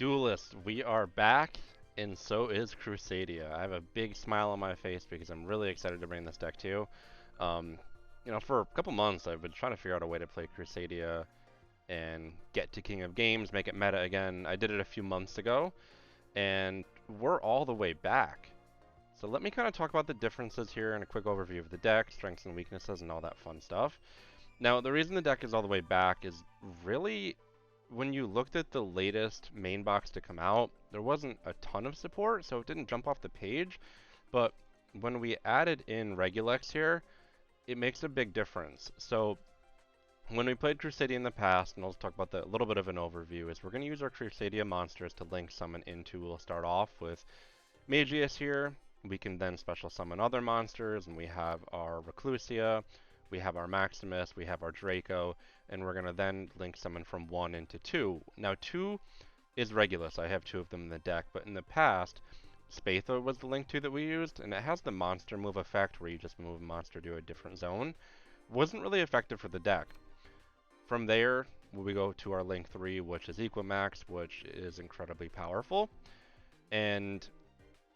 Duelist, we are back, and so is Crusadia. I have a big smile on my face because I'm really excited to bring this deck to you. Um, for a couple months, I've been trying to figure out a way to play Crusadia and get to King of Games, make it meta again. I did it a few months ago, and we're all the way back. So let me kind of talk about the differences here and a quick overview of the deck, strengths and weaknesses, and all that fun stuff. Now, the reason the deck is all the way back is really when you looked at the latest main box to come out, there wasn't a ton of support, so it didn't jump off the page. But when we added in Regulex here, it makes a big difference. So when we played Crusadia in the past, and I'll talk about a little bit of an overview, is we're going to use our Crusadia monsters to link summon into. We'll start off with Magius here. We can then special summon other monsters, and we have our Reclusia, we have our Maximus, we have our Draco, and we're going to then link summon from 1 into 2. Now 2 is Regulus, I have 2 of them in the deck, but in the past, Spatha was the link 2 that we used, and it has the monster move effect where you just move a monster to a different zone. Wasn't really effective for the deck. From there, we go to our link 3, which is Equimax, which is incredibly powerful. And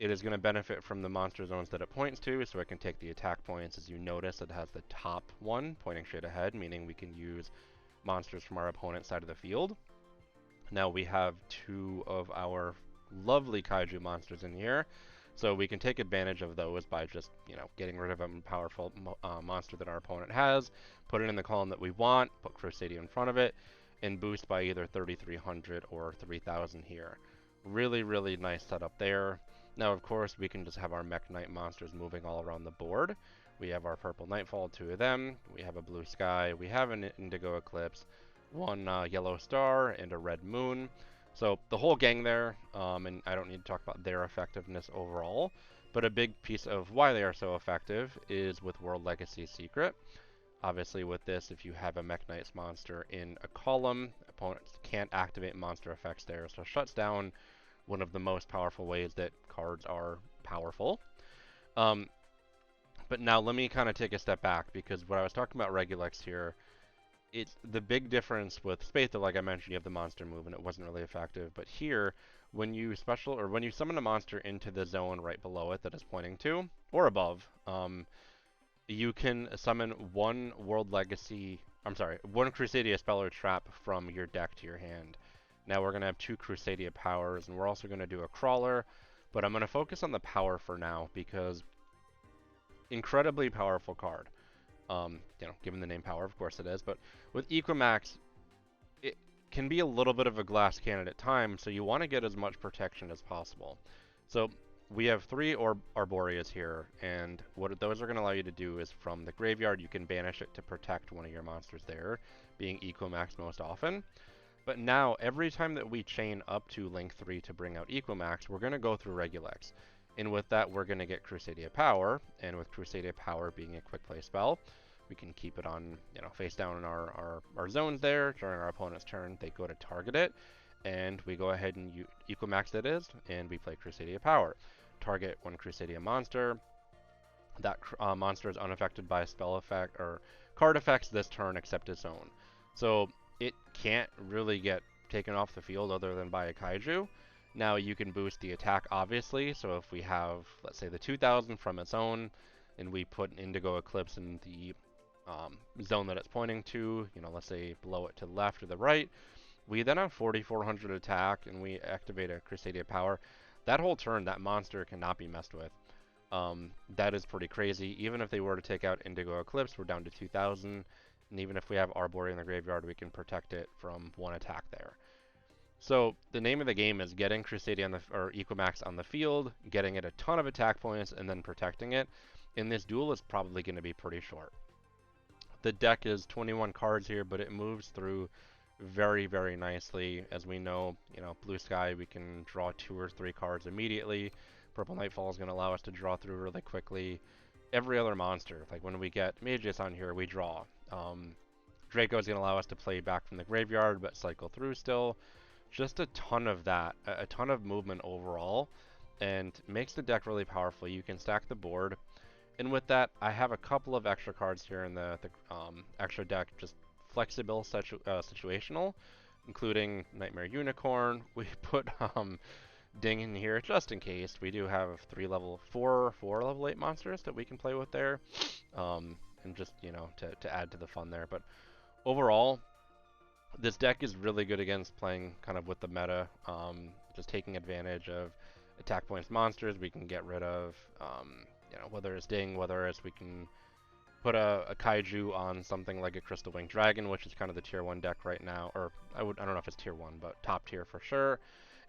it is going to benefit from the monster zones that it points to, so it can take the attack points. As you notice, it has the top one pointing straight ahead, meaning we can use monsters from our opponent's side of the field. Now we have 2 of our lovely kaiju monsters in here, so we can take advantage of those by just, getting rid of a powerful monster that our opponent has, put it in the column that we want, put Crusadia in front of it, and boost by either 3,300 or 3,000 here. Really, really nice setup there. Now, of course, we can just have our Mech Knight monsters moving all around the board. We have our Purple Nightfall, 2 of them. We have a Blue Sky. We have an Indigo Eclipse, 1 Yellow Star, and a Red Moon. So the whole gang there, and I don't need to talk about their effectiveness overall, but a big piece of why they are so effective is with World Legacy Secret. Obviously with this, if you have a Mech Knight's monster in a column, opponents can't activate monster effects there, so it shuts down one of the most powerful ways that cards are powerful. But now let me kind of take a step back, because when I was talking about Regulex here, it's the big difference with Spatha, like I mentioned, you have the monster move and it wasn't really effective. But here, when you when you summon a monster into the zone right below it that it's pointing to, or above, you can summon one one Crusadia spell or trap from your deck to your hand. Now we're going to have 2 Crusadia powers, and we're also going to do a crawler, but I'm going to focus on the power for now because incredibly powerful card. Given the name power, of course it is, but with Equimax, it can be a little bit of a glass cannon at times, so you want to get as much protection as possible. So we have 3 Arborias here, and what those are going to allow you to do is from the graveyard, you can banish it to protect one of your monsters there, being Equimax most often. But now, every time that we chain up to Link 3 to bring out Equimax, we're going to go through Regulex. And with that, we're going to get Crusadia Power, and with Crusadia Power being a quick play spell, we can keep it on, face down in our zones there. During our opponent's turn, they go to target it, and we go ahead and Equimax that is, and we play Crusadia Power. Target one Crusadia monster. That monster is unaffected by spell effect or card effects this turn except its own. So it can't really get taken off the field other than by a kaiju. Now you can boost the attack obviously, so if we have, let's say, the 2,000 from its own, and we put an Indigo Eclipse in the zone that it's pointing to, let's say below it to the left or the right, we then have 4,400 attack, and we activate a Crusadia Power. That whole turn, that monster cannot be messed with. That is pretty crazy. Even if they were to take out Indigo Eclipse, we're down to 2,000. And even if we have Arborea in the graveyard, we can protect it from 1 attack there. So the name of the game is getting Crusadia or Equimax on the field, getting it a ton of attack points, and then protecting it. And this duel is probably going to be pretty short. The deck is 21 cards here, but it moves through very, very nicely. As we know, Blue Sky, we can draw 2 or 3 cards immediately. Purple Nightfall is going to allow us to draw through really quickly. Every other monster, like when we get Magius on here, we draw. Draco is going to allow us to play back from the graveyard, but cycle through still. Just a ton of that, a ton of movement overall, and makes the deck really powerful. You can stack the board, and with that, I have a couple of extra cards here in the extra deck, just flexible, situational. including Nightmare Unicorn. We put Ding in here just in case. We do have four level 8 monsters that we can play with there, and just to add to the fun there. But overall, this deck is really good against playing kind of with the meta, just taking advantage of attack points monsters. We can get rid of, whether it's Ding, whether it's we can put a kaiju on something like a Crystal Winged Dragon, which is kind of the tier 1 deck right now, or I don't know if it's tier 1, but top tier for sure.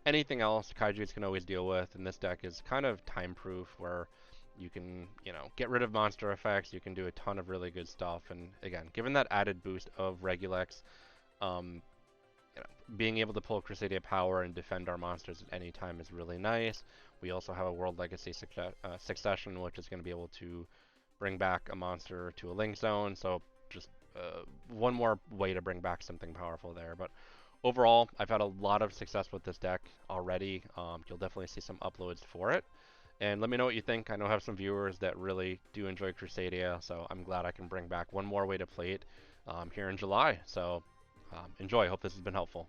Anything else, kaijus can always deal with, and this deck is kind of time-proof where you can, get rid of monster effects, you can do a ton of really good stuff, and again, given that added boost of Regulex, um, being able to pull Crusadia power and defend our monsters at any time is really nice. We also have a World Legacy Succession, which is going to be able to bring back a monster to a link zone, so just one more way to bring back something powerful there. But overall, I've had a lot of success with this deck already. You'll definitely see some uploads for it. And let me know what you think. I know I have some viewers that really do enjoy Crusadia, so I'm glad I can bring back one more way to play it here in July. So enjoy. Hope this has been helpful.